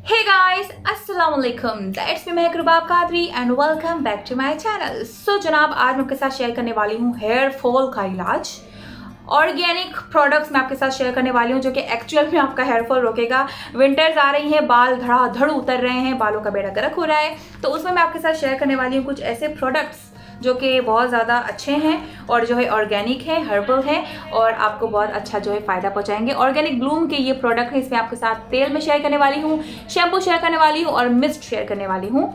Hey guys, अस्सलाम वालेकुम। That's me Mahak Rubab Qadri and welcome back to my channel. So जनाब, आज मैं आपके साथ शेयर करने वाली हूँ हेयर फॉल का इलाज। ऑर्गेनिक प्रोडक्ट्स मैं आपके साथ शेयर करने वाली हूँ जो कि एक्चुअल में आपका हेयर फॉल रोकेगा। विंटर्स आ रही हैं, बाल धड़ाधड़ उतर रहे हैं, बालों का बेड़ा गर्क हो रहा है, तो उसमें मैं आपके साथ शेयर करने वाली हूँ कुछ ऐसे प्रोडक्ट्स जो कि बहुत ज़्यादा अच्छे हैं और जो है ऑर्गेनिक है, हर्बल है और आपको बहुत अच्छा जो है फ़ायदा पहुंचाएंगे। ऑर्गेनिक ब्लूम के ये प्रोडक्ट है, इसमें आपके साथ तेल में शेयर करने वाली हूँ, शैम्पू शेयर करने वाली हूँ और मिस्ट शेयर करने वाली हूँ।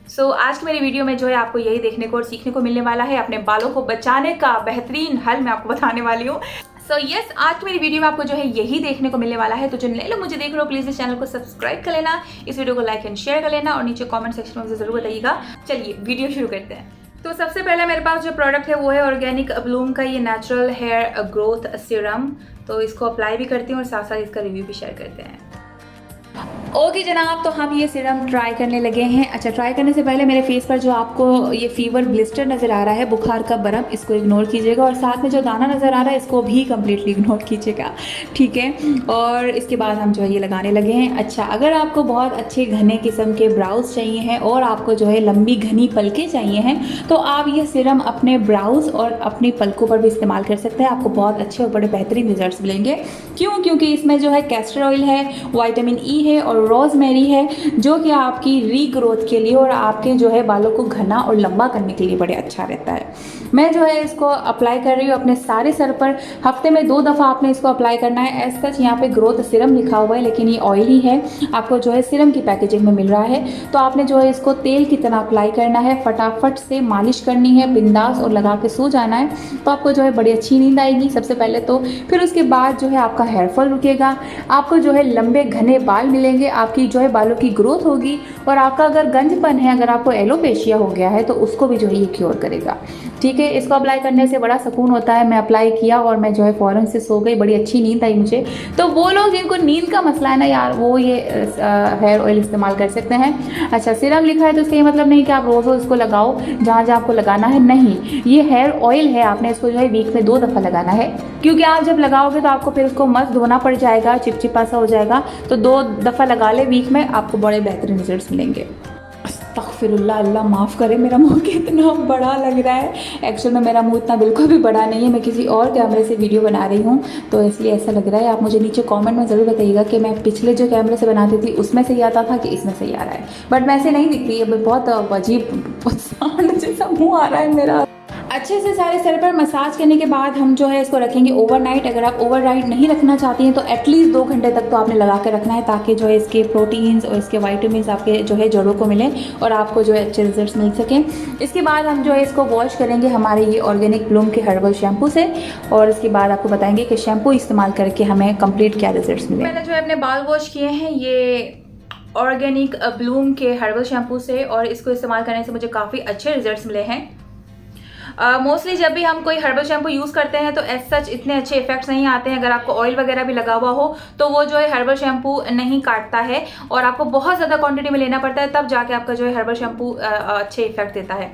सो आज की मेरी वीडियो में जो है आपको यही देखने को और सीखने को मिलने वाला है। अपने बालों को बचाने का बेहतरीन हल मैं आपको बताने वाली हूँ। सो यस, आज की मेरी वीडियो में आपको जो है यही देखने को मिलने वाला है। तो जो नए लोग मुझे देख रहे हो, प्लीज़ इस चैनल को सब्सक्राइब कर लेना, इस वीडियो को लाइक एंड शेयर कर लेना और नीचे कमेंट सेक्शन में मुझे ज़रूर बताइएगा। चलिए वीडियो शुरू करते हैं। तो सबसे पहले मेरे पास जो प्रोडक्ट है वो है ऑर्गेनिक ब्लूम का ये नेचुरल हेयर ग्रोथ सीरम। तो इसको अप्लाई भी करती हूँ और साथ साथ इसका रिव्यू भी शेयर करते हैं। ओके जनाब, तो हम ये सीरम ट्राई करने लगे हैं। अच्छा, ट्राई करने से पहले मेरे फेस पर जो आपको ये फीवर ब्लिस्टर नज़र आ रहा है, बुखार का बर्फ, इसको इग्नोर कीजिएगा और साथ में जो दाना नज़र आ रहा है इसको भी कम्प्लीटली इग्नोर कीजिएगा, ठीक है। और इसके बाद हम जो है ये लगाने लगे हैं। अच्छा, अगर आपको बहुत अच्छे घने किस्म के ब्राउज चाहिए हैं और आपको जो है लंबी घनी पलकें चाहिए हैं तो आप ये सीरम अपने ब्राउज और अपनी पलकों पर भी इस्तेमाल कर सकते हैं। आपको बहुत अच्छे और बड़े बेहतरीन रिजल्ट मिलेंगे। क्यों? क्योंकि इसमें जो है कैस्टर ऑयल है, विटामिन ई है और रोजमेरी है, जो कि आपकी रीग्रोथ के लिए और आपके जो है बालों को घना और लंबा करने के लिए बड़े अच्छा रहता है। मैं जो है इसको अप्लाई कर रही हूँ अपने सारे सर पर। हफ्ते में 2 दफ़ा आपने इसको अप्लाई करना है। एज सच यहाँ पे ग्रोथ सीरम लिखा हुआ है लेकिन ये ऑयल ही है, आपको जो है सीरम की पैकेजिंग में मिल रहा है। तो आपने जो है इसको तेल की तरह अप्लाई करना है, फटाफट से मालिश करनी है, बिंदास और लगा के सो जाना है। तो आपको जो है बड़ी अच्छी नींद आएगी सबसे पहले तो। फिर उसके बाद जो है आपका हेयर फॉल रुकेगा, आपको जो है लंबे घने बाल मिलेंगे, आपकी जो है बालों की ग्रोथ होगी और आपका अगर गंजपन है, अगर आपको एलोपेशिया हो गया है तो उसको भी जो है ये क्योर करेगा, ठीक है। इसको अप्लाई करने से बड़ा सुकून होता है। मैं अप्लाई किया और मैं जो है फ़ौरन से सो गई, बड़ी अच्छी नींद आई मुझे। तो वो लोग जिनको नींद का मसला है ना यार, वो ये हेयर ऑयल इस्तेमाल कर सकते हैं। अच्छा, सीरम लिखा है तो इसका ये मतलब नहीं कि आप रोज़ रोज़ इसको लगाओ जहाँ जहाँ आपको लगाना है, नहीं। ये हेयर ऑयल है, आपने इसको जो है वीक में 2 दफ़ा लगाना है, क्योंकि आप जब लगाओगे तो आपको फिर उसको मस्त धोना पड़ जाएगा, चिपचिपा सा हो जाएगा। तो 2 दफ़ा लगा ले वीक में, आपको बड़े बेहतरीन रिजल्ट्स मिलेंगे। अस्तगफिरुल्लाह, अल्लाह माफ़ करे, मेरा मुंह कितना बड़ा लग रहा है। एक्चुअल में मेरा मुंह इतना बिल्कुल भी बड़ा नहीं है, मैं किसी और कैमरे से वीडियो बना रही हूँ तो इसलिए ऐसा लग रहा है। आप मुझे नीचे कमेंट में ज़रूर बताइएगा कि मैं पिछले जो कैमरे से बनाती थी उसमें सही आता था कि इसमें सही आ रहा है। बट मैं ऐसे नहीं दिखती है, बहुत अजीब सांड जैसा मुँह आ रहा है मेरा। अच्छे से सारे सर पर मसाज करने के बाद हम जो है इसको रखेंगे ओवरनाइट। अगर आप ओवरनाइट नहीं रखना चाहती हैं तो एटलीस्ट 2 घंटे तक तो आपने लगा कर रखना है, ताकि जो है इसके प्रोटीन्स और इसके वाइटामिन आपके जो है जड़ों को मिलें और आपको जो है अच्छे रिजल्ट्स मिल सकें। इसके बाद हम जो है इसको वॉश करेंगे हमारे ये ऑर्गेनिक ब्लूम के हर्बल शैम्पू से और इसके बाद आपको बताएंगे कि शैम्पू इस्तेमाल करके हमें कंप्लीट क्या रिजल्ट्स मिले। मैंने जो है अपने बाल वॉश किए हैं ये ऑर्गेनिक ब्लूम के हर्बल शैम्पू से और इसको इस्तेमाल करने से मुझे काफ़ी अच्छे रिजल्ट्स मिले हैं। मोस्टली जब भी हम कोई हर्बल शैम्पू यूज़ करते हैं तो एज सच इतने अच्छे इफेक्ट्स नहीं आते हैं। अगर आपको ऑयल वगैरह भी लगा हुआ हो तो वो जो है हर्बल शैम्पू नहीं काटता है और आपको बहुत ज़्यादा क्वांटिटी में लेना पड़ता है, तब जाके आपका जो है हर्बल शैम्पू अच्छे इफेक्ट देता है।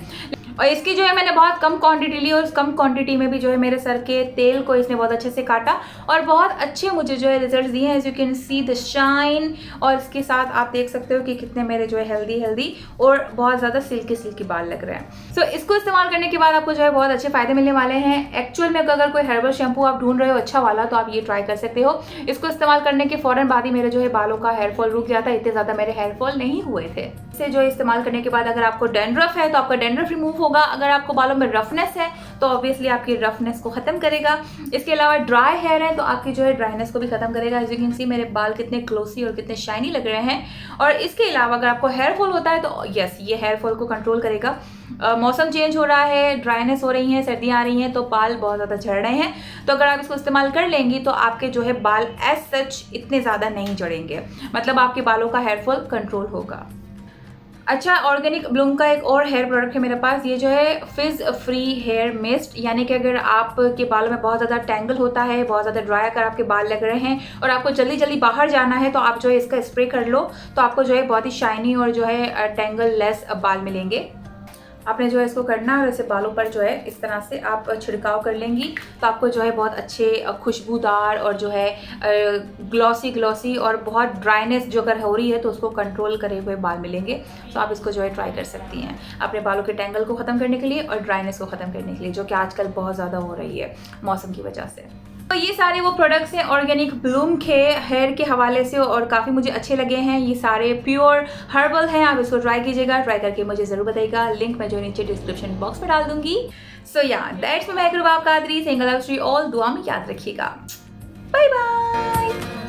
और इसकी जो है मैंने बहुत कम क्वांटिटी ली और उस कम क्वांटिटी में भी जो है मेरे सर के तेल को इसने बहुत अच्छे से काटा और बहुत अच्छे मुझे जो है रिजल्ट्स दिए हैं। As you can see the shine, और इसके साथ आप देख सकते हो कि कितने मेरे जो है हेल्दी और बहुत ज़्यादा सिल्की बाल लग रहे हैं। सो इसको इस्तेमाल करने के बाद आपको जो है बहुत अच्छे फायदे मिलने वाले हैं। एक्चुअल में अगर कोई हर्बल शैम्पू आप ढूंढ रहे हो अच्छा वाला तो आप ये ट्राई कर सकते हो। इसको इस्तेमाल करने के फ़ौरन बाद ही मेरे जो है बालों का हेयर फॉल रुक गया था, इतने ज़्यादा मेरे हेयर फॉल नहीं हुए थे। इसे जो इस्तेमाल करने के बाद अगर आपको डैंड्रफ है तो आपका डैंड्रफ रिमूव होगा। अगर आपको बालों में रफनेस है तो ऑब्वियसली आपकी रफनेस को खत्म करेगा। इसके अलावा ड्राई हेयर है तो आपकी जो है ड्राइनेस को भी खत्म करेगा। एज यू कैन सी मेरे बाल कितने ग्लोसी और कितने शाइनी लग रहे हैं। और इसके अलावा अगर आपको हेयर फॉल होता है तो यस, ये हेयर फॉल को कंट्रोल करेगा। मौसम चेंज हो रहा है, ड्राइनेस हो रही है, सर्दियाँ आ रही हैं तो बाल बहुत ज़्यादा झड़ रहे हैं, तो अगर आप इसको इस्तेमाल कर लेंगी तो आपके जो है बाल एज सच इतने ज़्यादा नहीं झड़ेंगे, मतलब आपके बालों का हेयर फॉल कंट्रोल होगा। अच्छा, ऑर्गेनिक ब्लूम का एक और हेयर प्रोडक्ट है मेरे पास, ये जो है फिज फ्री हेयर मिस्ट। यानी कि अगर आपके बालों में बहुत ज़्यादा टैंगल होता है, बहुत ज़्यादा ड्राई अगर आपके बाल लग रहे हैं और आपको जल्दी जल्दी बाहर जाना है तो आप जो है इसका स्प्रे कर लो तो आपको जो है बहुत ही शाइनी और जो है टैंगल लेस बाल मिलेंगे। आपने जो है इसको करना है और इसे बालों पर जो है इस तरह से आप छिड़काव कर लेंगी तो आपको जो है बहुत अच्छे खुशबूदार और जो है ग्लॉसी ग्लॉसी और बहुत ड्राइनेस जो अगर हो रही है तो उसको कंट्रोल करे हुए बाल मिलेंगे। तो आप इसको जो है ट्राई कर सकती हैं अपने बालों के टेंगल को ख़त्म करने के लिए और ड्राइनेस को ख़त्म करने के लिए, जो कि आजकल बहुत ज़्यादा हो रही है मौसम की वजह से। तो ये सारे वो प्रोडक्ट्स हैं ऑर्गेनिक ब्लूम के हेयर के हवाले से और काफ़ी मुझे अच्छे लगे हैं। ये सारे प्योर हर्बल हैं, आप इसको ट्राई कीजिएगा, ट्राई करके मुझे ज़रूर बताइएगा। लिंक मैं जो नीचे डिस्क्रिप्शन बॉक्स में डाल दूंगी। सो yeah that's Mehak Rubab Qadri, saying I love you all. दुआ में याद रखिएगा। Bye bye.